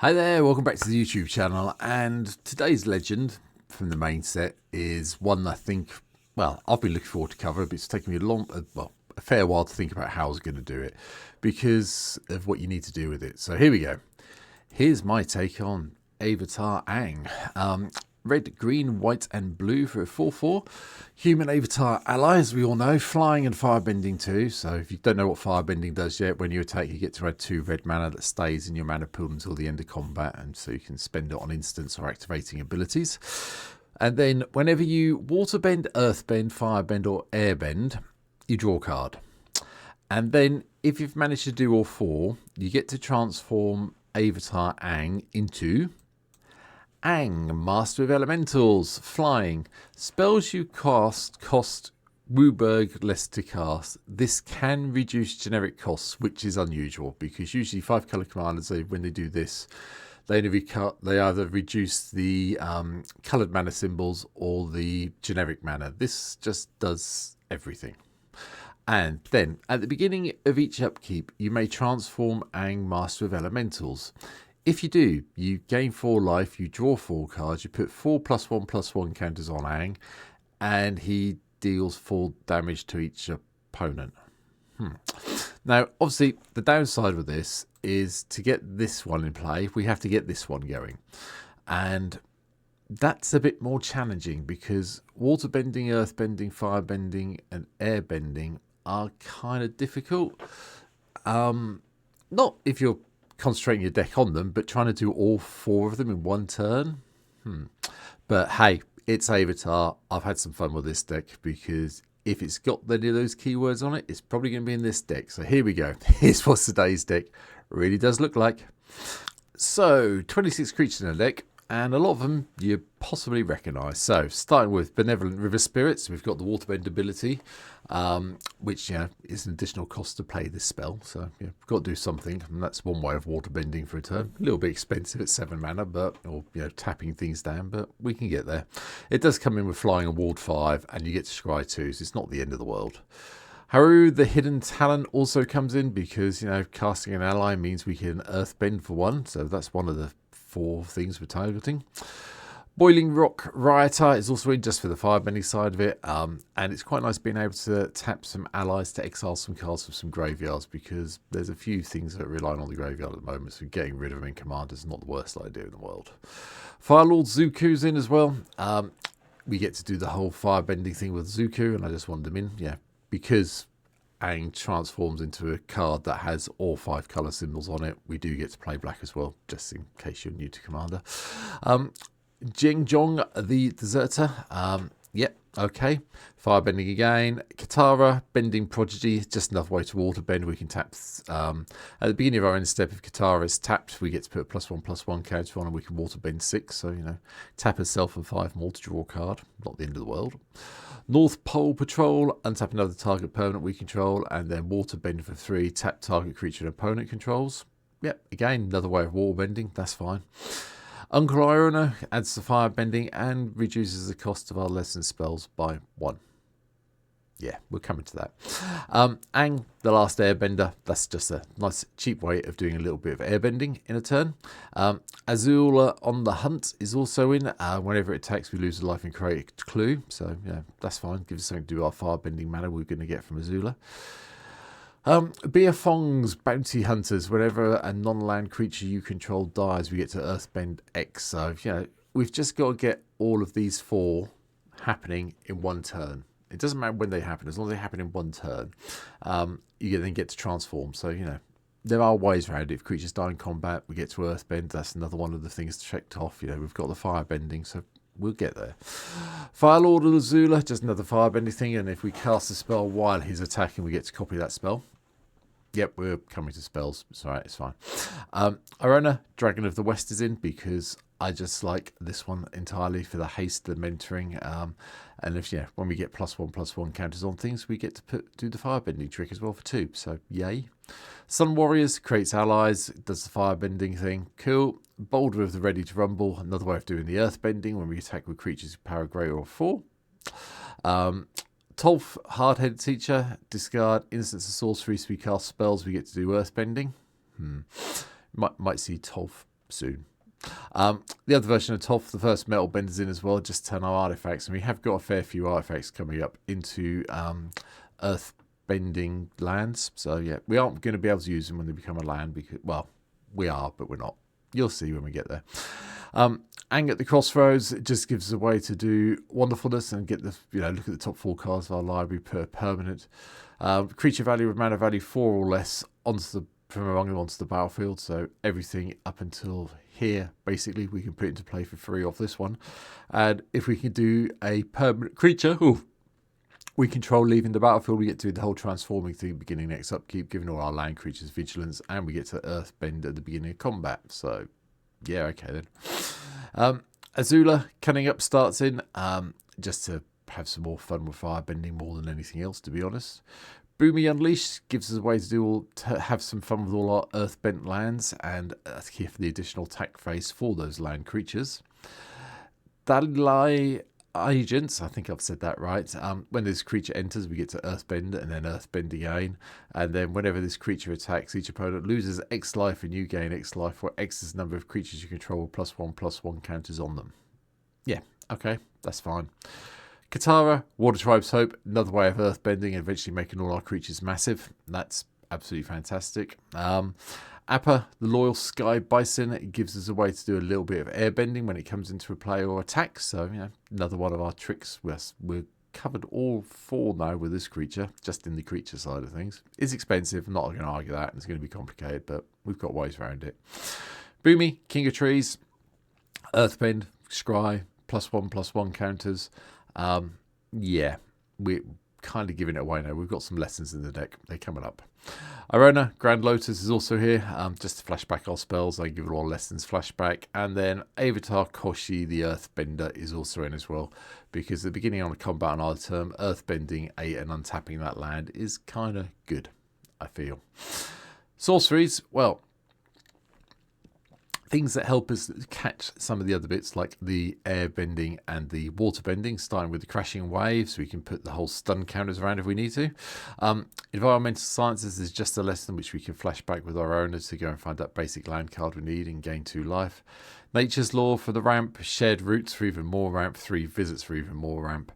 Hi there, welcome back to the YouTube channel, and today's legend from the main set is one I think, well, I've been looking forward to cover, but it's taken me a fair while to think about how I was going to do it because of what you need to do with it. So here we go. Here's my take on Avatar Aang. Red, green, white and blue for a 4/4. Human Avatar ally, as we all know, flying and firebending too. So if you don't know what firebending does yet, when you attack you get to add 2 red mana that stays in your mana pool until the end of combat, and so you can spend it on instants or activating abilities. And then whenever you waterbend, earthbend, firebend or airbend, you draw a card. And then if you've managed to do all 4, you get to transform Avatar Aang into Aang, Master of Elementals, flying. Spells you cast cost Wooburg less to cast. This can reduce generic costs, which is unusual because usually 5 colour commanders, when they do this, they either reduce the coloured mana symbols or the generic mana. This just does everything. And then at the beginning of each upkeep, you may transform Aang, Master of Elementals. If you do, you gain 4 life, you draw 4 cards, you put 4 +1/+1 counters on Aang, and he deals 4 damage to each opponent. Now, obviously, the downside with this is to get this one in play, we have to get this one going. And that's a bit more challenging because waterbending, earthbending, firebending, and airbending are kind of difficult. Not if you're concentrating your deck on them, but trying to do all 4 of them in one turn. But hey, it's Avatar. I've had some fun with this deck because if it's got any of those keywords on it, it's probably going to be in this deck. So here we go. Here's what today's deck really does look like. So 26 creatures in a deck, and a lot of them you possibly recognise. So starting with Benevolent River Spirits, we've got the waterbend ability, which is an additional cost to play this spell. So we've got to do something, and that's one way of waterbending for a turn. A little bit expensive at 7 mana, or tapping things down, but we can get there. It does come in with flying and ward 5, and you get to scry 2s. It's not the end of the world. Haru, the Hidden Talent, also comes in because casting an ally means we can earthbend for 1, so that's one of the 4 things we're targeting. Boiling Rock Rioter is also in just for the firebending side of it, and it's quite nice being able to tap some allies to exile some cards from some graveyards because there's a few things that rely on the graveyard at the moment, so getting rid of them in Commander is not the worst idea in the world. Firelord Zuku's in as well. We get to do the whole firebending thing with Zuku, and I just wanted them in, because Aang transforms into a card that has all 5 colour symbols on it. We do get to play black as well, just in case you're new to Commander. Jing Jong, the Deserter. Okay. Firebending again. Katara, Bending Prodigy. Just another way to waterbend. We can tap. At the beginning of our end step, if Katara is tapped, we get to put a +1/+1 counter on, and we can waterbend 6. So, tap herself and 5 more to draw a card. Not the end of the world. North Pole Patrol, untap another target permanent we control, and then waterbend for 3, tap target creature and opponent controls. Again, another way of waterbending, that's fine. Uncle Iona adds the firebending and reduces the cost of our lesson spells by 1. We're coming to that. Aang, the last airbender, that's just a nice cheap way of doing a little bit of airbending in a turn. Azula on the Hunt is also in. Whenever it attacks, we lose a life and create a clue. So, that's fine. Gives us something to do our firebending mana we're going to get from Azula. Beerfong's Bounty Hunters. Whenever a non-land creature you control dies, we get to Earthbend X. So, we've just got to get all of these 4 happening in one turn. It doesn't matter when they happen, as long as they happen in one turn. You then get to transform. So, there are ways around it. If creatures die in combat, we get to Earthbend. That's another one of the things checked off. We've got the firebending, so we'll get there. Firelord Azula, just another firebending thing. And if we cast a spell while he's attacking, we get to copy that spell. We're coming to spells. It's all right, it's fine. Arona, Dragon of the West is in because I just like this one entirely for the haste, the mentoring. And if when we get +1/+1 counters on things, we get to do the firebending trick as well for 2. So yay. Sun Warriors creates allies, does the firebending thing. Cool. Boulder of the Ready to Rumble, another way of doing the earthbending when we attack with creatures with power greater or 4. Tolf, Hard-Headed Teacher, discard instants of sorcery, so we cast spells, we get to do earthbending. Might see Tolf soon. The other version of Toth, the first metal benders in as well, just turn our artifacts, and we have got a fair few artifacts coming up into earth bending lands. So yeah, we aren't going to be able to use them when they become a land, because, well, we are, but we're not. You'll see when we get there. Aang at the Crossroads, it just gives us a way to do wonderfulness and get the, look at the top 4 cards of our library per permanent. Creature value with mana value 4 or less from among them onto the battlefield. So everything up until here, basically, we can put into play for free off this one. And if we can do a permanent creature, we control leaving the battlefield, we get to do the whole transforming thing beginning next upkeep, giving all our land creatures vigilance, and we get to earthbend at the beginning of combat. So, yeah, okay then. Azula, Cunning Up starts in, just to have some more fun with firebending more than anything else, to be honest. Boomy Unleashed gives us a way to have some fun with all our earthbent lands, and here for the additional attack phase for those land creatures. Dalai Agents, I think I've said that right. When this creature enters, we get to earthbend and then earthbend again. And then whenever this creature attacks, each opponent loses X life and you gain X life, where X is the number of creatures you control with +1/+1 counters on them. Yeah, okay, that's fine. Katara, Water Tribe's Hope, another way of earthbending and eventually making all our creatures massive. That's absolutely fantastic. Appa, the Loyal Sky Bison, it gives us a way to do a little bit of airbending when it comes into a play or attack. So, another one of our tricks. We're covered all 4 now with this creature, just in the creature side of things. It's expensive, I'm not going to argue that. It's going to be complicated, but we've got ways around it. Boomy, King of Trees, Earthbend, Scry, +1/+1 counters. Yeah, we're kind of giving it away now. We've got some lessons in the deck. They're coming up. Arona, Grand Lotus is also here, just to flashback our spells. I give it all lessons flashback. And then Avatar Koshi, the Earthbender, is also in as well, because at the beginning on a combat on our term, Earthbending 8 and untapping that land is kind of good, I feel. Sorceries, well, things that help us catch some of the other bits, like the air bending and the water bending, starting with the crashing waves. We can put the whole stun counters around if we need to. Environmental sciences is just a lesson which we can flash back with our owners to go and find that basic land card we need and gain 2 life. Nature's Law for the ramp, shared routes for even more ramp, 3 visits for even more ramp.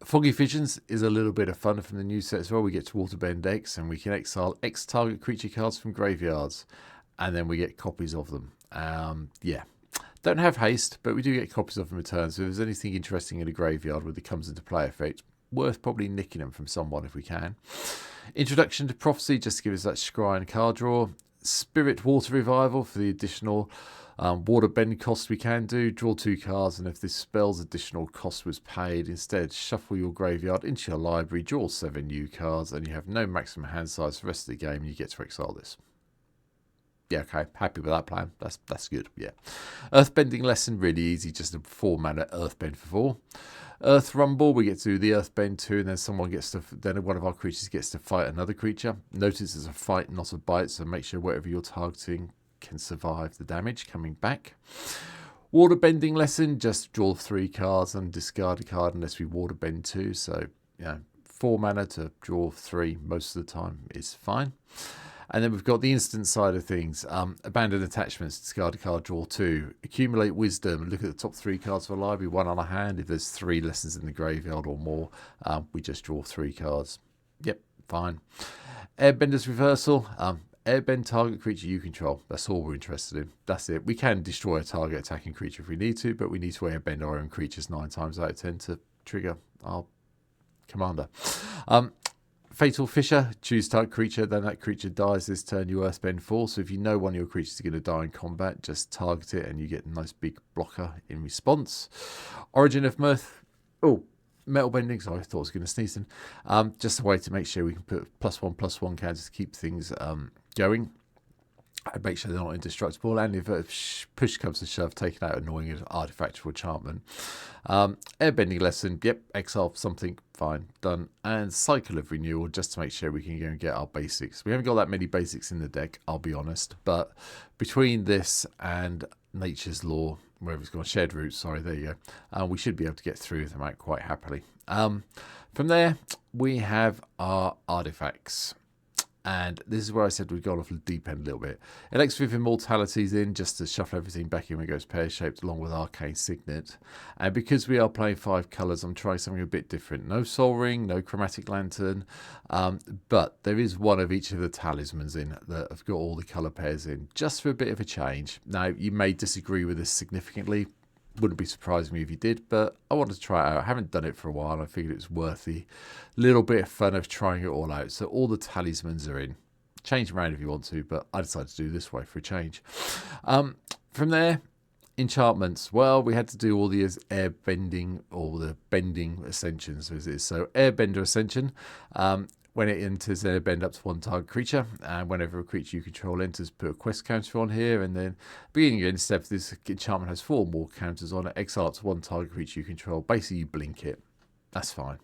Foggy Visions is a little bit of fun from the new set as well. We get to waterbend X and we can exile X target creature cards from graveyards. And then we get copies of them. Yeah, don't have haste, but we do get copies of them in return. So if there's anything interesting in a graveyard when it comes into play effect, worth probably nicking them from someone if we can. Introduction to Prophecy, just to give us that scry and card draw. Spirit Water Revival for the additional water bend cost we can do. Draw 2 cards, and if this spell's additional cost was paid, instead shuffle your graveyard into your library, draw 7 new cards, and you have no maximum hand size for the rest of the game, and you get to exile this. Yeah, okay, happy with that plan. That's good, yeah. Earthbending lesson, really easy, just a 4 mana Earthbend for 4. Earth Rumble, we get to do the Earthbend 2, and then one of our creatures gets to fight another creature. Notice it's a fight, not a bite, so make sure whatever you're targeting can survive the damage coming back. Waterbending lesson, just draw 3 cards and discard a card unless we waterbend 2. So, 4 mana to draw 3 most of the time is fine. And then we've got the instant side of things. Abandon attachments, discard a card, draw 2. Accumulate wisdom, look at the top 3 cards of a library, 1 on a hand. If there's 3 lessons in the graveyard or more, we just draw 3 cards. Yep, fine. Airbender's Reversal, airbend target creature you control. That's all we're interested in. That's it. We can destroy a target attacking creature if we need to, but we need to airbend our own creatures 9 times out of 10 to trigger our commander. Fatal Fissure, choose target creature, then that creature dies this turn, you earthbend 4. So if you know one of your creatures is going to die in combat, just target it and you get a nice big blocker in response. Origin of Mirth, metal bending, sorry, I thought I was going to sneeze in. Just a way to make sure we can put +1/+1 counters to keep things going. And make sure they're not indestructible, and if push comes to shove, take out annoying artifact or enchantment. Airbending lesson, yep, exile something, fine, done. And Cycle of Renewal, just to make sure we can go and get our basics. We haven't got that many basics in the deck, I'll be honest, but between this and Nature's Law, wherever it's gone, Shared Roots, sorry, there you go, we should be able to get through them out quite happily. From there, we have our artifacts. And this is where I said we've gone off the deep end a little bit. Elixir of Immortality's in just to shuffle everything back in when it goes pear-shaped along with Arcane Signet. And because we are playing 5 colours, I'm trying something a bit different. No Soul Ring, no Chromatic Lantern, but there is one of each of the talismans in that have got all the colour pairs in, just for a bit of a change. Now, you may disagree with this significantly. Wouldn't be surprising me if you did, but I wanted to try it out. I haven't done it for a while, and I figured it was worth the little bit of fun of trying it all out. So all the talismans are in. Change them around if you want to, but I decided to do this way for a change. From there, enchantments. Well, we had to do all the air bending or the bending ascensions as it is. So airbender ascension. When it enters, then bend up to 1 target creature, and whenever a creature you control enters, put a quest counter on here, and then beginning of end step, this enchantment has 4 more counters on it. Exile up to 1 target creature you control. Basically, you blink it. That's fine.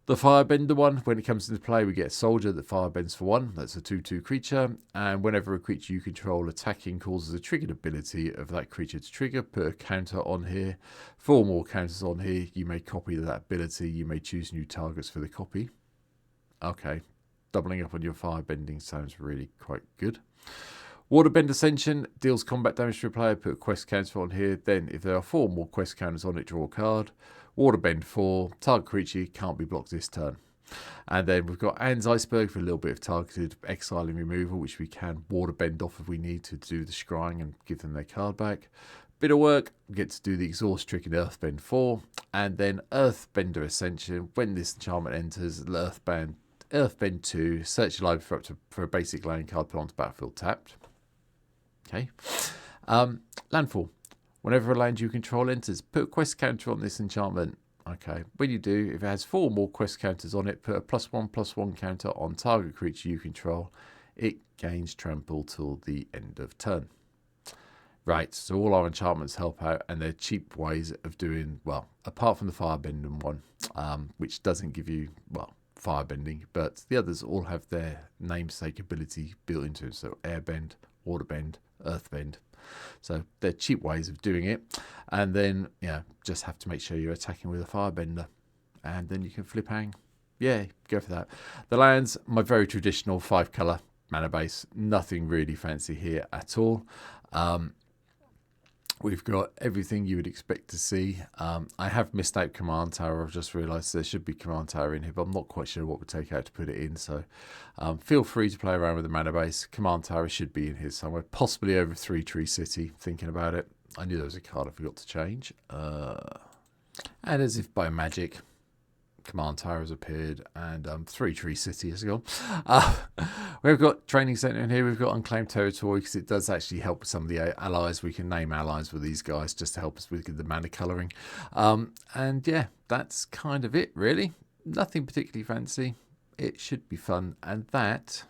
The firebender one, when it comes into play, we get a soldier that firebends for 1. That's a 2/2 creature, and whenever a creature you control attacking causes a triggered ability of that creature to trigger, put a counter on here. 4 more counters on here. You may copy that ability. You may choose new targets for the copy. Okay, doubling up on your firebending sounds really quite good. Waterbend Ascension deals combat damage to a player. Put a quest counter on here. Then, if there are 4 more quest counters on it, draw a card. Waterbend 4. Target creature can't be blocked this turn. And then we've got Aang's Iceberg for a little bit of targeted exiling removal, which we can waterbend off if we need to do the scrying and give them their card back. Bit of work, we get to do the exhaust trick in Earthbend 4. And then Earthbender Ascension. When this enchantment enters, Earthbend 2, search your library for a basic land card, put onto battlefield tapped. Okay. Landfall. Whenever a land you control enters, put a quest counter on this enchantment. Okay. When you do, if it has 4 more quest counters on it, put a +1/+1 counter on target creature you control. It gains trample till the end of turn. Right, so all our enchantments help out, and they're cheap ways of doing, well, apart from the firebending one, which doesn't give you, well, firebending, but the others all have their namesake ability built into it. So airbend, waterbend, earthbend. So they're cheap ways of doing it. And then, just have to make sure you're attacking with a firebender. And then you can flip Aang. Yeah, go for that. The lands, my very traditional 5 colour mana base. Nothing really fancy here at all. We've got everything you would expect to see. I have missed out Command Tower. I've just realised there should be Command Tower in here, but I'm not quite sure what would take out to put it in. So feel free to play around with the mana base. Command Tower should be in here somewhere, possibly over 3 Tree City, thinking about it. I knew there was a card I forgot to change. And as if by magic, Command Tower has appeared, and 3 Tree City has gone. We've got Training Centre in here. We've got Unclaimed Territory, because it does actually help with some of the allies. We can name allies with these guys just to help us with the mana colouring. And yeah, that's kind of it, really. Nothing particularly fancy. It should be fun, and that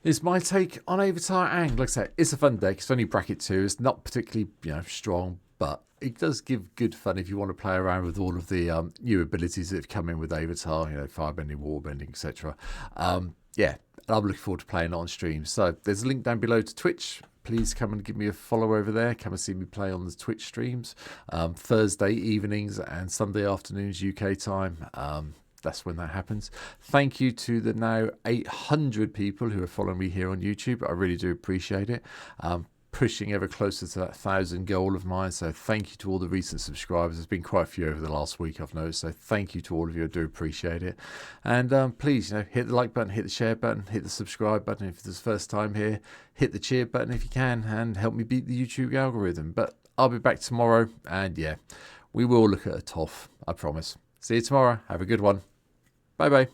is my take on Avatar Aang. Like I said, it's a fun deck. It's only bracket 2. It's not particularly strong, but it does give good fun if you want to play around with all of the new abilities that have come in with Avatar, firebending, waterbending, etc. Yeah, I'm looking forward to playing it on stream. So there's a link down below to Twitch. Please come and give me a follow over there. Come and see me play on the Twitch streams. Thursday evenings and Sunday afternoons UK time. That's when that happens. Thank you to the now 800 people who are following me here on YouTube. I really do appreciate it. Pushing ever closer to that 1,000 goal of mine. So thank you to all the recent subscribers. There's been quite a few over the last week, I've noticed. So thank you to all of you. I do appreciate it. And please, hit the like button, hit the share button, hit the subscribe button if it's the first time here. Hit the cheer button if you can, and help me beat the YouTube algorithm. But I'll be back tomorrow, and yeah, we will look at a TOF, I promise. See you tomorrow. Have a good one. Bye bye.